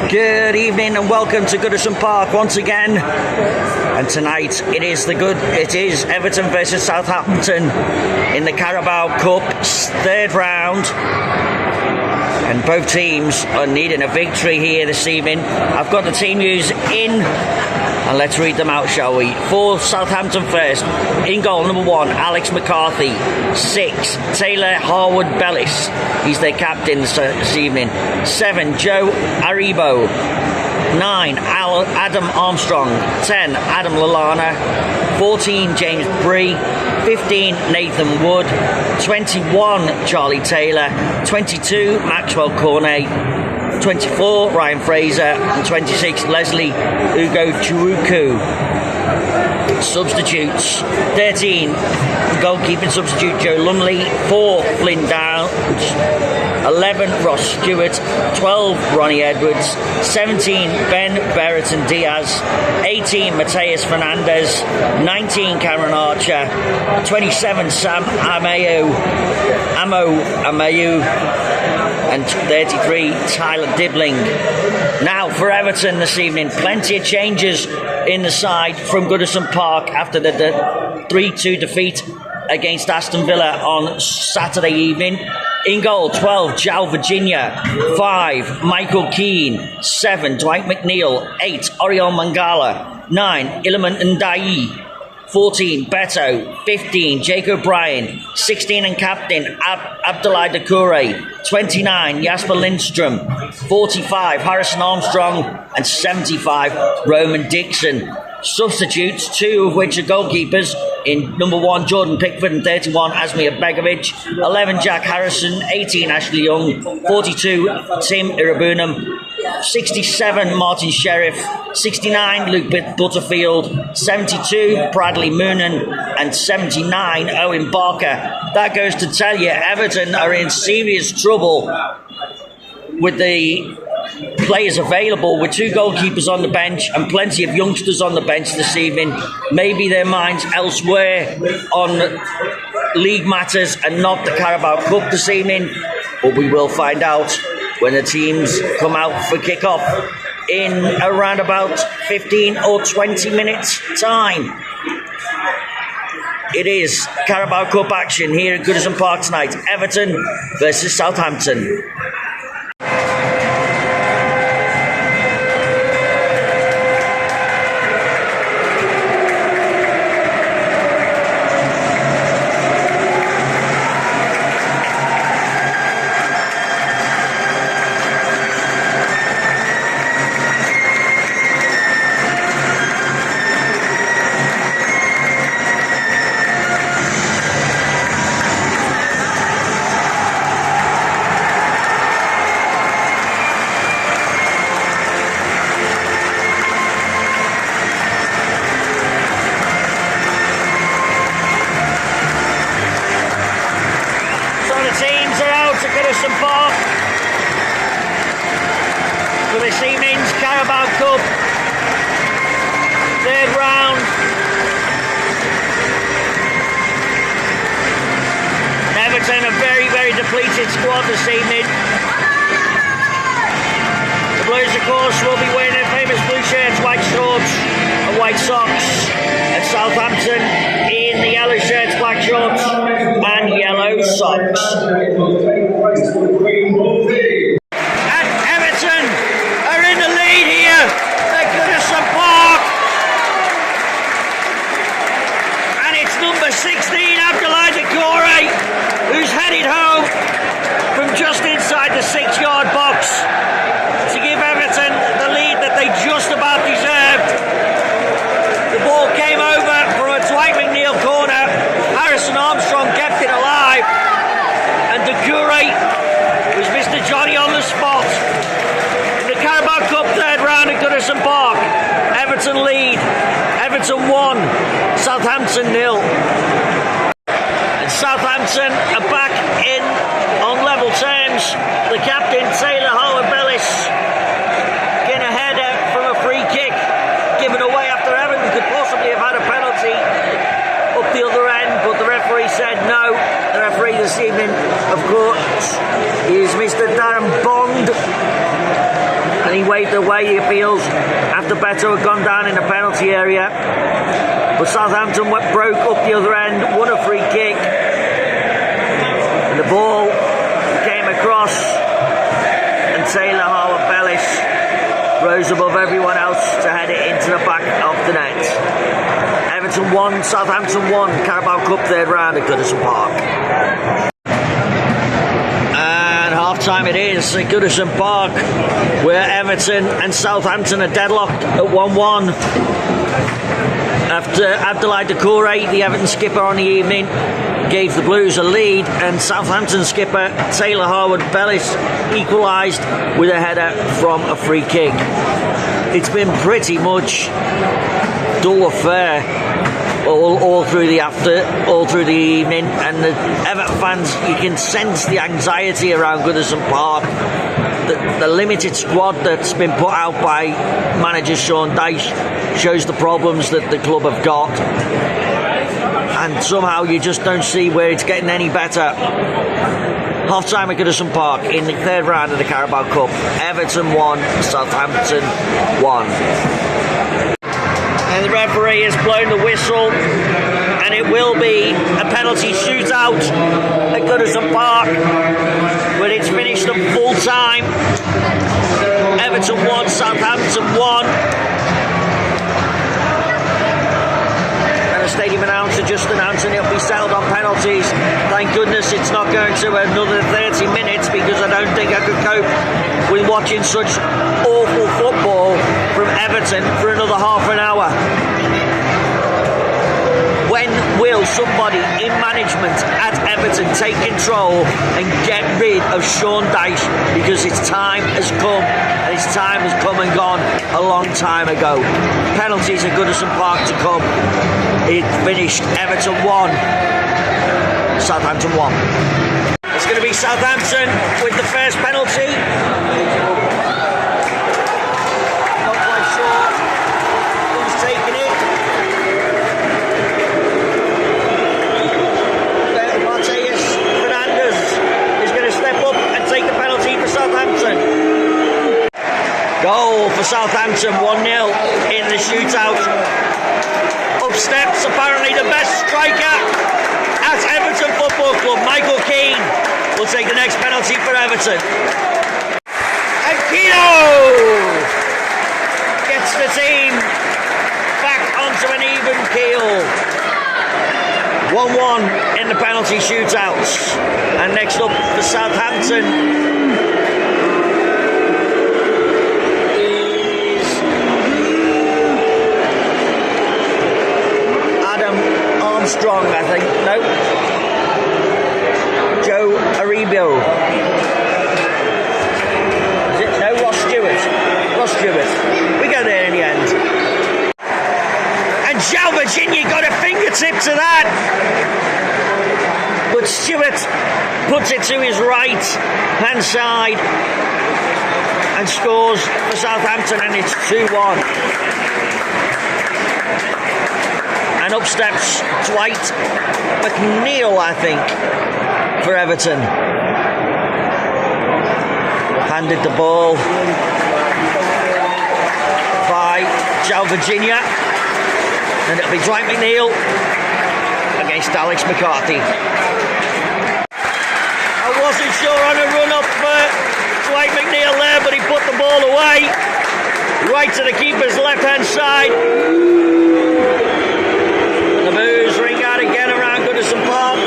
Good evening and welcome to Goodison Park once again. And tonight it is Everton versus Southampton in the Carabao Cup third round. And both teams are needing a victory here this evening. I've got the team news in, and let's read them out, shall we? For Southampton first, in goal, number 1, Alex McCarthy. 6, Taylor Harwood-Bellis. He's their captain this evening. 7, Joe Aribo. 9, Adam Armstrong. 10, Adam Lallana. 14, James Bree. 15, Nathan Wood. 21, Charlie Taylor. 22, Maxwell Cornet. 24, Ryan Fraser. And 26, Leslie Ugo Chukwuku. Substitutes: 13, goalkeeping substitute Joe Lumley. 4, Flynn Downs. 11, Ross Stewart. 12, Ronnie Edwards. 17, Ben Berreton Diaz. 18, Mateus Fernandez. 19, Cameron Archer. 27, Sam Amayu. And 33, Tyler Dibbling. Now for Everton this evening, plenty of changes in the side from Goodison Park after the 3-2 defeat against Aston Villa on Saturday evening. In goal, 12, João Virginia. 5, Michael Keane. 7, Dwight McNeil. 8, Oriol Mangala. 9, Iliman Ndiaye. 14, Beto. 15, Jake O'Brien. 16 and captain, Abdoulaye Doucouré. 29, Jasper Lindstrom. 45, Harrison Armstrong. And 75, Roman Dixon. Substitutes, 2 of which are goalkeepers, in number 1, Jordan Pickford, and 31, Asmir Begovic. 11, Jack Harrison. 18, Ashley Young. 42, Tim Irabunam. 67, Martin Sheriff. 69, Luke Butterfield. 72, Bradley Moonen. And 79, Owen Barker. That goes to tell you Everton are in serious trouble with the players available, with 2 goalkeepers on the bench and plenty of youngsters on the bench this evening. Maybe their minds elsewhere on league matters and not the Carabao Cup this evening, but we will find out when the teams come out for kick-off in around about 15 or 20 minutes time. It is Carabao Cup action here at Goodison Park tonight. Everton versus Southampton. For this evening's Carabao Cup third round. Everton a very, very depleted squad this evening. The Blues, of course, will be wearing their famous blue shirts, white shorts and white socks. And Southampton in the yellow shirts, black shorts and yellow socks. Number 16, Abdoulaye Doucouré, who's headed home from just inside the 6-yard box to give Everton the lead that they just about deserved. The ball came over for a Dwight McNeil corner. Harrison Armstrong kept it alive, and Doucouré and he waved away the appeals after Beto had gone down in the penalty area. But Southampton broke up the other end, won a free kick, and the ball came across, and Taylor Harwood-Bellis rose above everyone else to head it into the back of the net. Everton 1, Southampton 1, Carabao Cup third round at Goodison Park. And half-time it is at Goodison Park, where Everton and Southampton are deadlocked at 1-1. After Abdoulaye Doucouré, the Everton skipper on the evening, gave the Blues a lead, and Southampton skipper Taylor Harwood-Bellis equalised with a header from a free kick. It's been pretty much dull affair all through the evening, and the Everton fans, you can sense the anxiety around Goodison Park. The limited squad that's been put out by manager Sean Dyche shows the problems that the club have got, and somehow you just don't see where it's getting any better. Half time at Goodison Park in the third round of the Carabao Cup. Everton 1, Southampton 1. And the referee has blown the whistle, and it will be a penalty shootout at Goodison Park, but it's finished at full time. Everton 1, Southampton 1. Stadium announcer just announcing it'll be settled on penalties. Thank goodness it's not going to another 30 minutes, because I don't think I could cope with watching such awful football from Everton for another half an hour. When will somebody in management at Everton take control and get rid of Sean Dyche? Because his time has come, and his time has come and gone a long time ago. Penalties at Goodison Park to come. It finished Everton 1, Southampton 1. It's going to be Southampton with the first penalty. Not quite sure who's taking it. Mateus Fernandes is going to step up and take the penalty for Southampton. Goal for Southampton, 1-0 in the shootout. Up steps apparently the best striker at Everton Football Club, Michael Keane, will take the next penalty for Everton. And Keano gets the team back onto an even keel. 1-1 in the penalty shootouts. And next up for Southampton Armstrong, I think. No. Joe Aribio. Is it? No, Ross Stewart. Ross Stewart. We go there in the end. And João Virginia got a fingertip to that. But Stewart puts it to his right hand side and scores for Southampton, and it's 2-1. And up steps Dwight McNeil, I think, for Everton. Handed the ball by João Virginia, and it'll be Dwight McNeil against Alex McCarthy. I wasn't sure on a run up for Dwight McNeil there, but he put the ball away right to the keeper's left hand side. The boos ring out again around Goodison Park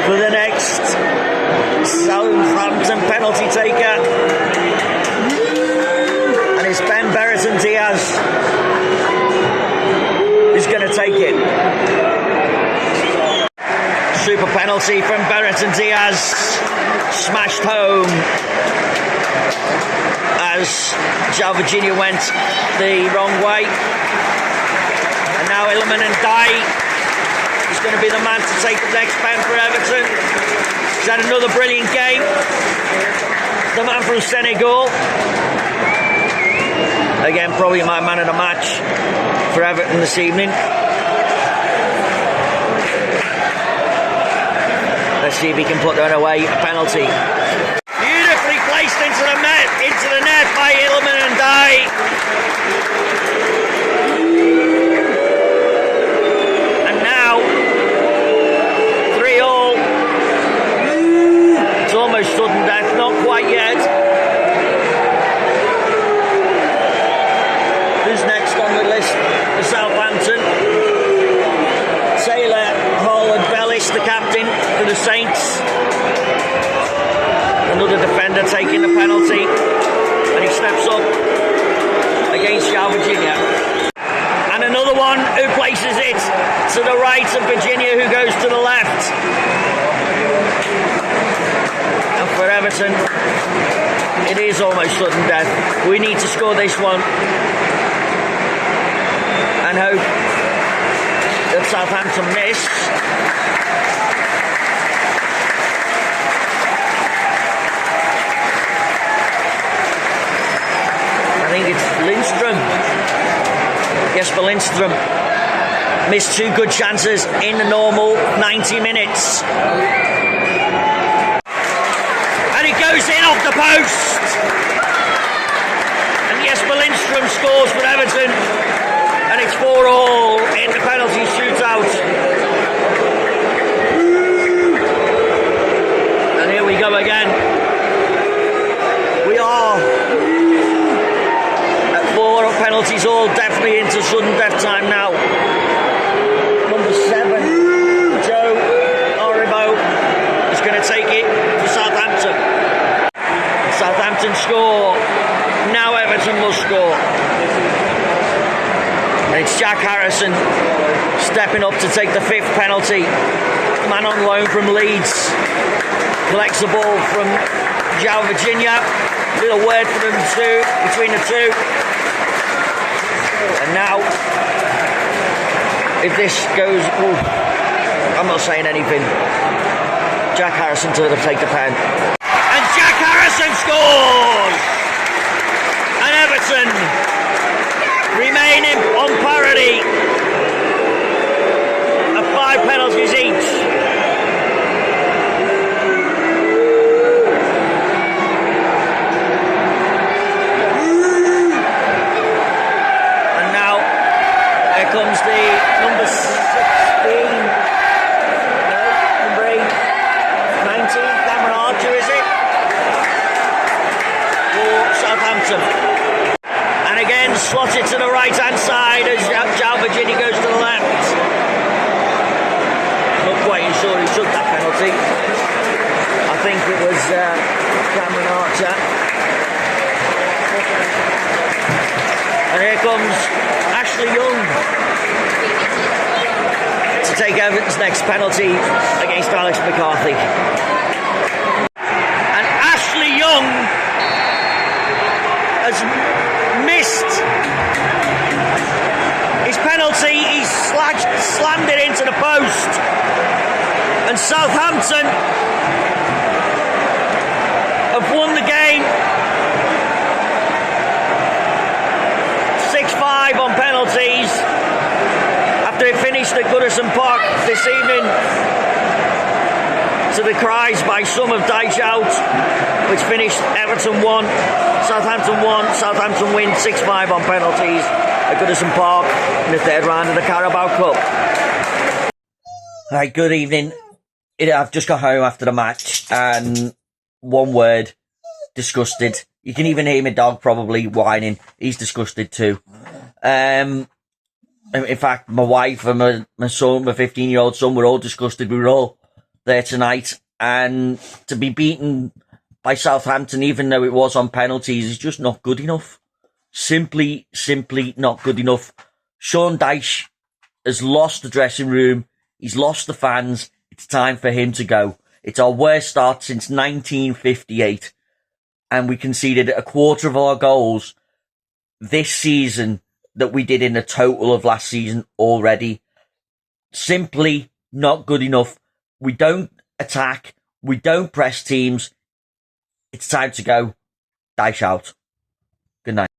for the next Southampton penalty taker, and it's Ben Brereton Diaz who's going to take it. Super penalty from Brereton Diaz, smashed home as João Virginia went the wrong way. And now Iliman Ndiaye is going to be the man to take the next pen for Everton. He's had another brilliant game. The man from Senegal. Again, probably my man of the match for Everton this evening. Let's see if he can put that away. A penalty. Beautifully almost sudden death, not quite yet. Who's next on the list for Southampton? Taylor Holland-Bellis, the captain for the Saints. Another defender taking the penalty, and he steps up against Virginia. And another one who places it to the right of Virginia, who goes to the left. And for Everton, it is almost sudden death. We need to score this one and hope that Southampton miss. I think it's Lindstrom. Jesper Lindstrom missed 2 good chances in the normal 90 minutes. And it goes in off the post. And Jesper Lindstrom scores for Everton. And it's 4-4 in the penalty shootout. And here we go again. We are at 4 penalties all, definitely into sudden death time now. Number 7, Joe Aribo, is going to take it for Southampton. Southampton score. Now Everton must score. And it's Jack Harrison stepping up to take the 5th penalty. Man on loan from Leeds. Collects the ball from Virginia. Little word for them between the two. And now, if this goes, I'm not saying anything. Jack Harrison to take the pen. And Jack Harrison scores! And Everton remaining on parity at 5 penalties each. And now here comes the number 16, number 19, Cameron Archer, is it? For Southampton. And again, slotted to the right-hand side as Virginia goes to the left. Not quite sure who took that penalty. I think it was Cameron Archer. And here comes Ashley Young to take Everton's next penalty against Alex McCarthy. And Ashley Young has missed his penalty. He slammed it into the post, and Southampton have won the game 6-5 on penalties after it finished at Goodison Park this evening to the cries by some of Dyche out, which finished Everton 1, Southampton 1. Southampton win 6-5 on penalties at Goodison Park in the 3rd round of the Carabao Cup. Right, good evening. I've just got home after the match, and one word, disgusted. You can even hear my dog probably whining. He's disgusted too. In fact, my wife and my son, my 15-year-old son, were all disgusted. We were all there tonight, and to be beaten by Southampton, even though it was on penalties, is just not good enough. Simply not good enough. Sean Dyche has lost the dressing room. He's lost the fans. It's time for him to go. It's our worst start since 1958. And we conceded a quarter of our goals this season that we did in the total of last season already. Simply not good enough. We don't attack. We don't press teams. It's time to go. Dyche out. Good night.